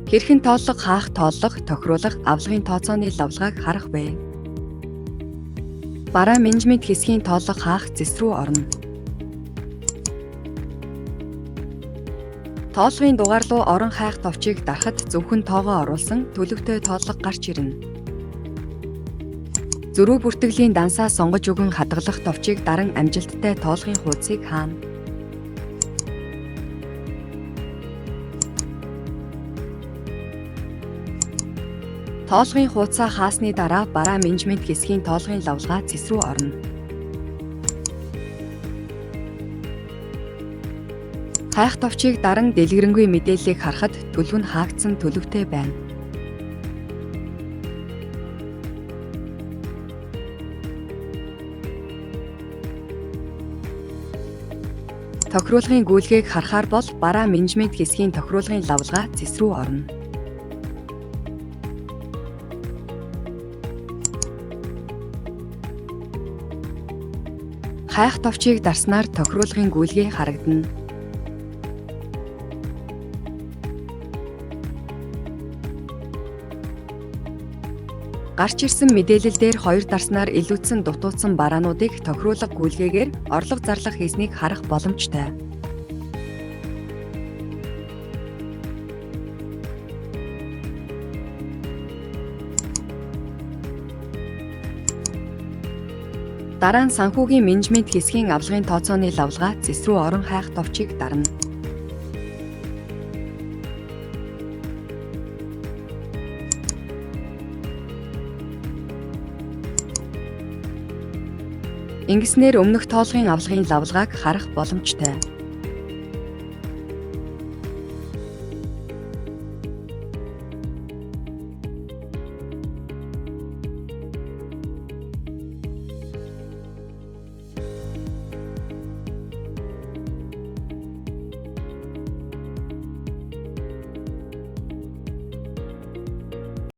Хэрхэн тооллого хаах тооллого, тохируулах, авлагын тооцооны лавлгааг харах вэ? Бараа менежмент хэсгийн тооллого хаах зэс рүү орно. Тооллогын дугаар руу орон хайх товчийг дарахад зөвхөн тоогоо оруулсан төлөвтэй тооллого гарч ирнэ. Зөрүү бүртгэлийн дансаа сонгож өгөн хадгалах товчийг даран амжилттай тоолохын хуудсыг хаана. Тоолохын хуудсаа хаасны дараа бараа менежмент хэсгийн тоолохын лавлгаа зэс рүү орно. Хайх товчийг даран дэлгэрэнгүй мэдээллийг харахад төлөв нь хаагдсан төлөвтэй байна. Тохируулгын гүйлгээг харахаар бол бараа менежмент хэсгийн тохируулгын лавлгаа зэс рүү орно. Хайх товчийг дарснаар тохируулгын гүйлгээ харагдана. Гарч ирсэн мэдээлэл дээр хоёр дарснаар илүүдсэн дутуудсан бараануудыг тохируулга гүйлгээгээр орлого зарлах хийснийг харах боломжтой. Дараа нь санхүүгийн менежмент хэсгийн авлагын тооцооны лавлгаа зэс рүү орон хайх товчийг дарна. Ингэснээр өмнөх тоолохын авлагын лавлгааг харах боломжтой.